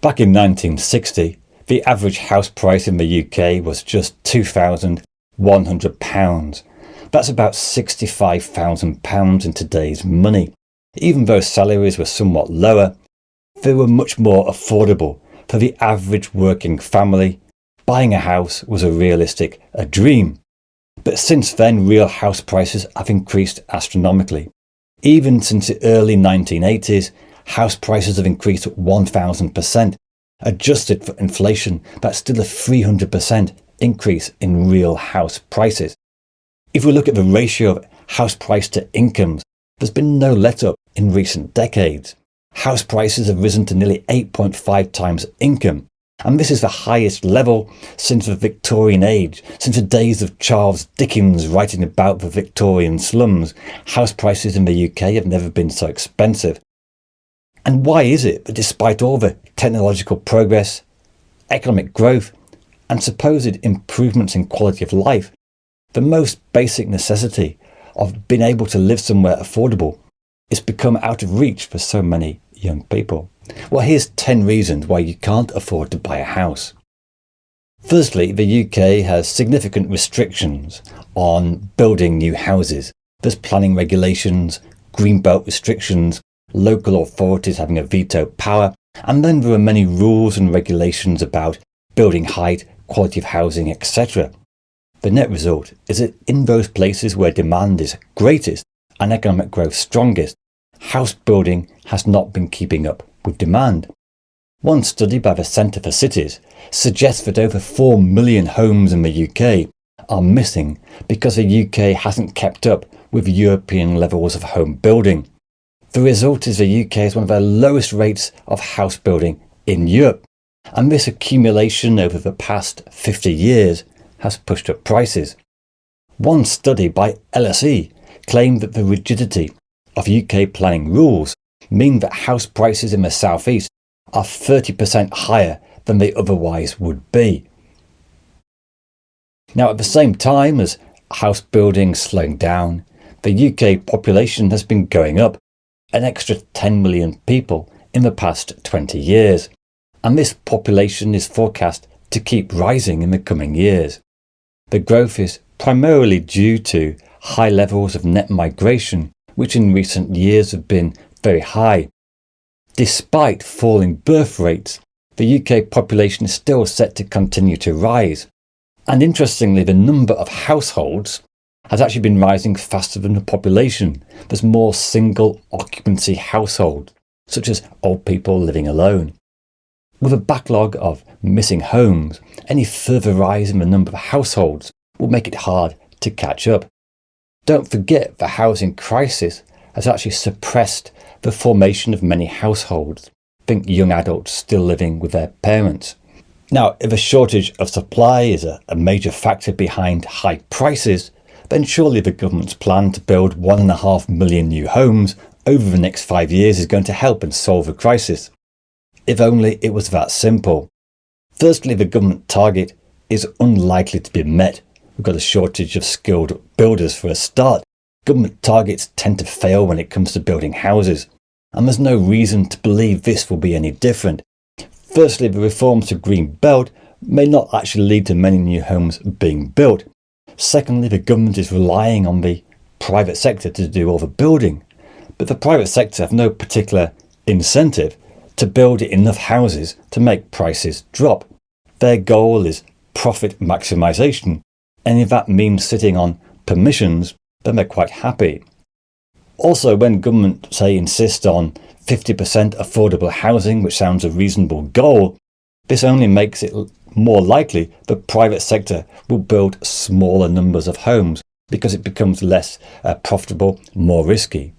Back in 1960, the average house price in the UK was just £2,100. That's about £65,000 in today's money. Even though salaries were somewhat lower, they were much more affordable. For the average working family, buying a house was a dream. But since then, real house prices have increased astronomically. Even since the early 1980s, house prices have increased 1,000%. Adjusted for inflation, that's still a 300% increase in real house prices. If we look at the ratio of house price to incomes, there's been no let-up in recent decades. House prices have risen to nearly 8.5 times income, and this is the highest level since the Victorian age, since the days of Charles Dickens writing about the Victorian slums. House prices in the UK have never been so expensive. And why is it that despite all the technological progress, economic growth, and supposed improvements in quality of life, the most basic necessity of being able to live somewhere affordable is become out of reach for so many young people? Well, here's 10 reasons why you can't afford to buy a house. Firstly, the UK has significant restrictions on building new houses. There's planning regulations, greenbelt restrictions, local authorities having a veto power, and then there are many rules and regulations about building height, quality of housing, etc. The net result is that in those places where demand is greatest and economic growth strongest, house building has not been keeping up with demand. One study by the Centre for Cities suggests that over 4 million homes in the UK are missing because the UK hasn't kept up with European levels of home building. The result is the UK has one of the lowest rates of house building in Europe, and this accumulation over the past 50 years has pushed up prices. One study by LSE claimed that the rigidity of UK planning rules mean that house prices in the southeast are 30% higher than they otherwise would be. Now, at the same time as house building slowing down, the UK population has been going up, an extra 10 million people in the past 20 years, and this population is forecast to keep rising in the coming years. The growth is primarily due to high levels of net migration, which in recent years have been very high. Despite falling birth rates, the UK population is still set to continue to rise. And interestingly, the number of households has actually been rising faster than the population. There's more single occupancy households, such as old people living alone. With a backlog of missing homes, any further rise in the number of households will make it hard to catch up. Don't forget the housing crisis has actually suppressed the formation of many households. Think young adults still living with their parents. Now, if a shortage of supply is a major factor behind high prices, then surely the government's plan to build 1.5 million new homes over the next 5 years is going to help and solve the crisis. If only it was that simple. Firstly, the government target is unlikely to be met. We've got a shortage of skilled builders for a start. Government targets tend to fail when it comes to building houses, and there's no reason to believe this will be any different. Firstly, the reforms to Green Belt may not actually lead to many new homes being built. Secondly, the government is relying on the private sector to do all the building, but the private sector have no particular incentive to build enough houses to make prices drop. Their goal is profit maximisation, and if that means sitting on permissions, then they're quite happy. Also, when government, say, insist on 50% affordable housing, which sounds a reasonable goal, this only makes it more likely the private sector will build smaller numbers of homes because it becomes less profitable, more risky.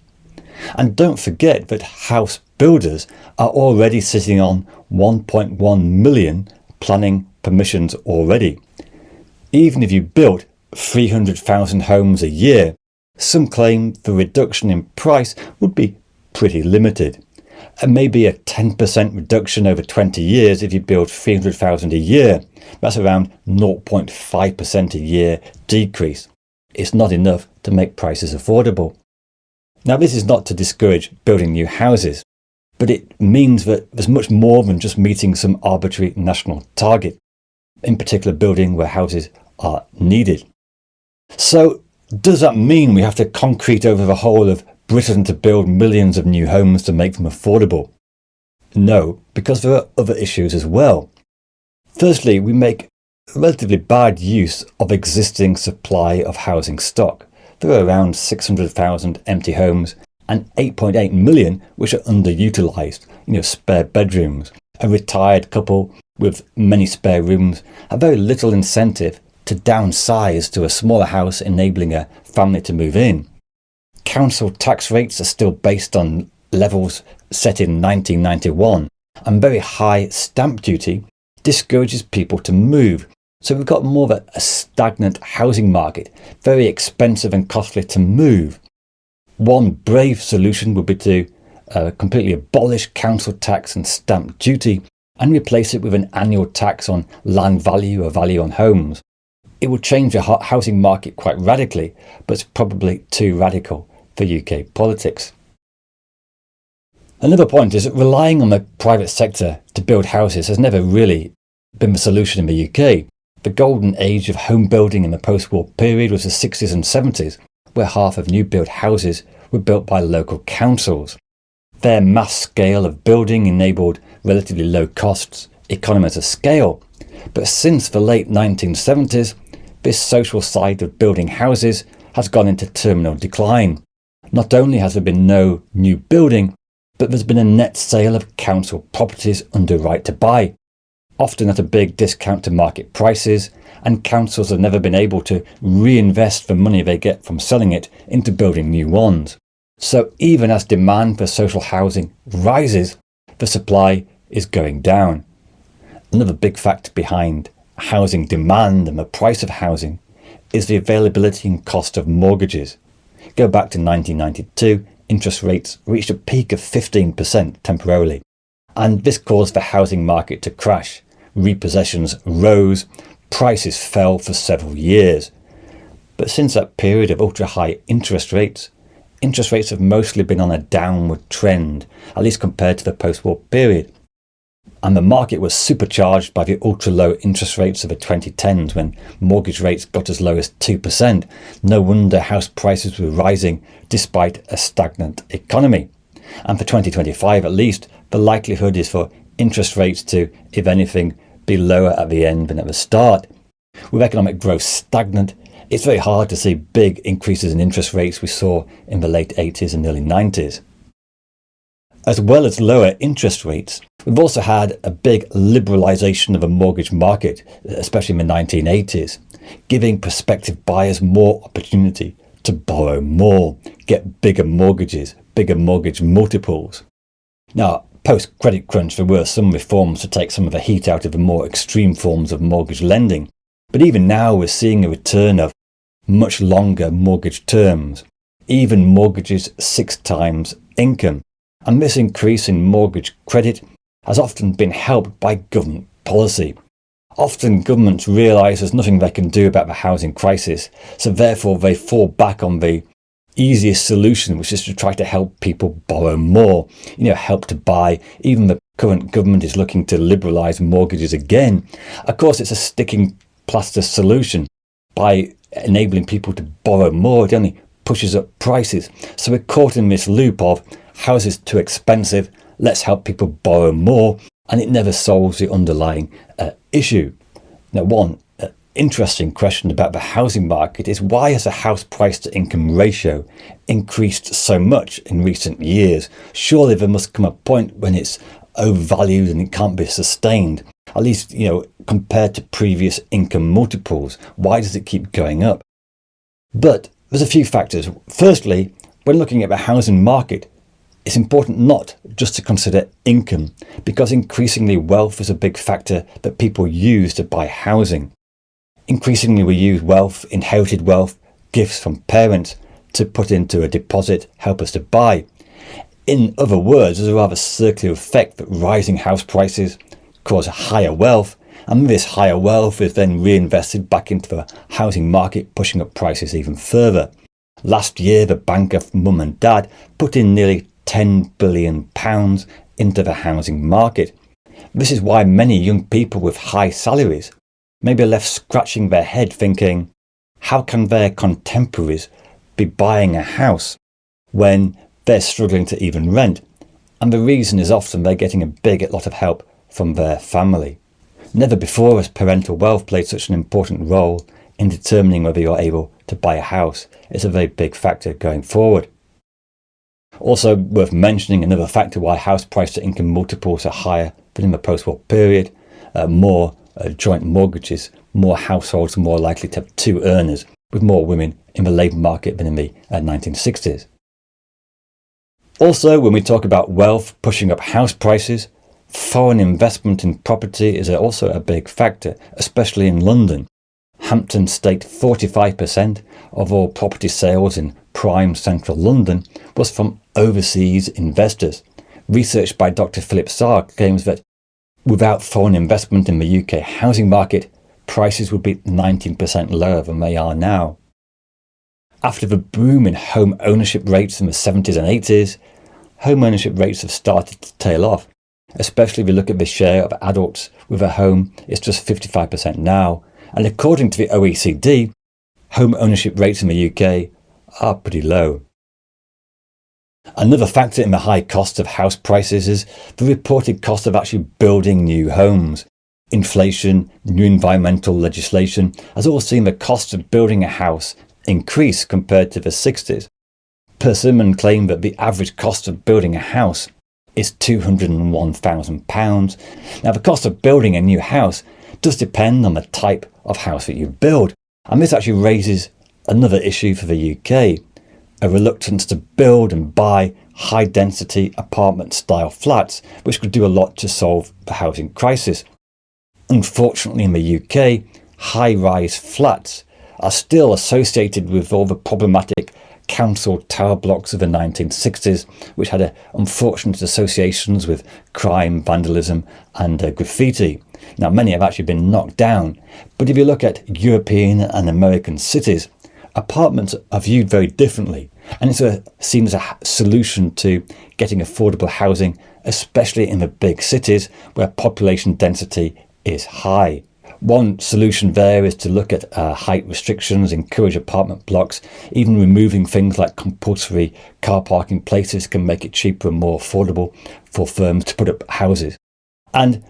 And don't forget that house builders are already sitting on 1.1 million planning permissions already. Even if you built 300,000 homes a year, some claim the reduction in price would be pretty limited. And maybe a 10% reduction over 20 years if you build 300,000 a year. That's around 0.5% a year decrease. It's not enough to make prices affordable. Now, this is not to discourage building new houses, but it means that there's much more than just meeting some arbitrary national target, in particular building where houses are needed. So does that mean we have to concrete over the whole of Britain to build millions of new homes to make them affordable? No, because there are other issues as well. Firstly, we make relatively bad use of existing supply of housing stock. There are around 600,000 empty homes and 8.8 million which are underutilised, spare bedrooms. A retired couple with many spare rooms have very little incentive to downsize to a smaller house, enabling a family to move in. Council tax rates are still based on levels set in 1991, and very high stamp duty discourages people to move. So we've got more of a stagnant housing market, very expensive and costly to move. One brave solution would be to completely abolish council tax and stamp duty and replace it with an annual tax on land value or value on homes. It would change the housing market quite radically, but it's probably too radical for UK politics. Another point is that relying on the private sector to build houses has never really been the solution in the UK. The golden age of home building in the post-war period was the 60s and 70s, where half of new built houses were built by local councils. Their mass scale of building enabled relatively low costs, economies of scale. But since the late 1970s, this social side of building houses has gone into terminal decline. Not only has there been no new building, but there's been a net sale of council properties under right to buy, often at a big discount to market prices, and councils have never been able to reinvest the money they get from selling it into building new ones. So even as demand for social housing rises, the supply is going down. Another big factor behind housing demand and the price of housing is the availability and cost of mortgages. Go back to 1992, interest rates reached a peak of 15% temporarily, and this caused the housing market to crash. Repossessions rose, prices fell for several years. But since that period of ultra-high interest rates have mostly been on a downward trend, at least compared to the post-war period. And the market was supercharged by the ultra-low interest rates of the 2010s when mortgage rates got as low as 2%. No wonder house prices were rising despite a stagnant economy. And for 2025 at least, the likelihood is for interest rates to, if anything, be lower at the end than at the start. With economic growth stagnant, it's very hard to see big increases in interest rates we saw in the late 80s and early 90s. As well as lower interest rates, we've also had a big liberalisation of the mortgage market, especially in the 1980s, giving prospective buyers more opportunity to borrow more, get bigger mortgages, bigger mortgage multiples. Now, post-credit crunch, there were some reforms to take some of the heat out of the more extreme forms of mortgage lending. But even now we're seeing a return of much longer mortgage terms, even mortgages 6 times income. And this increase in mortgage credit has often been helped by government policy. Often governments realise there's nothing they can do about the housing crisis, so therefore they fall back on the easiest solution, which is to try to help people borrow more, help to buy. Even the current government is looking to liberalise mortgages again. Of course, it's a sticking plaster solution. By enabling people to borrow more, it only pushes up prices. So we're caught in this loop of houses too expensive, let's help people borrow more, and it never solves the underlying issue. Now, one interesting question about the housing market is, why has the house price to income ratio increased so much in recent years? Surely there must come a point when it's overvalued and it can't be sustained, at least compared to previous income multiples. Why does it keep going up? But there's a few factors. Firstly, when looking at the housing market, it's important not just to consider income, because increasingly wealth is a big factor that people use to buy housing. Increasingly we use wealth, inherited wealth, gifts from parents to put into a deposit, help us to buy. In other words, there's a rather circular effect that rising house prices cause higher wealth, and this higher wealth is then reinvested back into the housing market, pushing up prices even further. Last year, the bank of mum and dad put in nearly £10 billion into the housing market. This is why many young people with high salaries may be left scratching their head thinking, how can their contemporaries be buying a house when they're struggling to even rent? And the reason is often they're getting a big lot of help from their family. Never before has parental wealth played such an important role in determining whether you're able to buy a house. It's a very big factor going forward. Also worth mentioning, another factor why house price to income multiples are higher than in the post-war period, more joint mortgages, more households more likely to have two earners, with more women in the labour market than in the 1960s. Also, when we talk about wealth pushing up house prices, foreign investment in property is also a big factor, especially in London. Hampton state 45% of all property sales in prime central London was from overseas investors. Research by Dr. Philip Sarr claims that without foreign investment in the UK housing market, prices would be 19% lower than they are now. After the boom in home ownership rates in the 70s and 80s, home ownership rates have started to tail off. Especially if you look at the share of adults with a home, it's just 55% now. And according to the OECD, home ownership rates in the UK are pretty low. Another factor in the high cost of house prices is the reported cost of actually building new homes. Inflation, new environmental legislation has all seen the cost of building a house increase compared to the 60s. Persimmon claimed that the average cost of building a house is £201,000. Now, the cost of building a new house does depend on the type of house that you build, and this actually raises another issue for the UK, a reluctance to build and buy high-density apartment-style flats, which could do a lot to solve the housing crisis. Unfortunately, in the UK, high-rise flats are still associated with all the problematic council tower blocks of the 1960s, which had unfortunate associations with crime, vandalism and graffiti. Now, many have actually been knocked down, but if you look at European and American cities, apartments are viewed very differently, and it's seen as a solution to getting affordable housing, especially in the big cities where population density is high. One solution there is to look at height restrictions, encourage apartment blocks. Even removing things like compulsory car parking places can make it cheaper and more affordable for firms to put up houses. And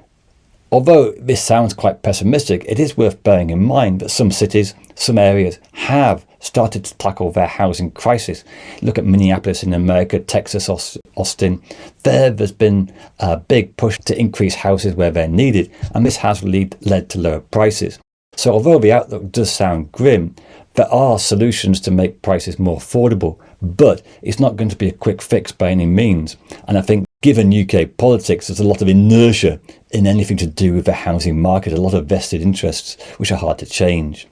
although this sounds quite pessimistic, it is worth bearing in mind that some cities, some areas have started to tackle their housing crisis. Look at Minneapolis in America, Texas, Austin. There's been a big push to increase houses where they're needed, and this has led to lower prices. So although the outlook does sound grim, there are solutions to make prices more affordable, but it's not going to be a quick fix by any means. And I think given UK politics, there's a lot of inertia in anything to do with the housing market, a lot of vested interests which are hard to change.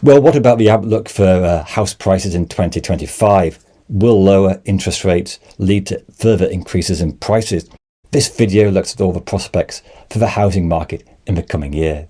Well, what about the outlook for house prices in 2025? Will lower interest rates lead to further increases in prices? This video looks at all the prospects for the housing market in the coming year.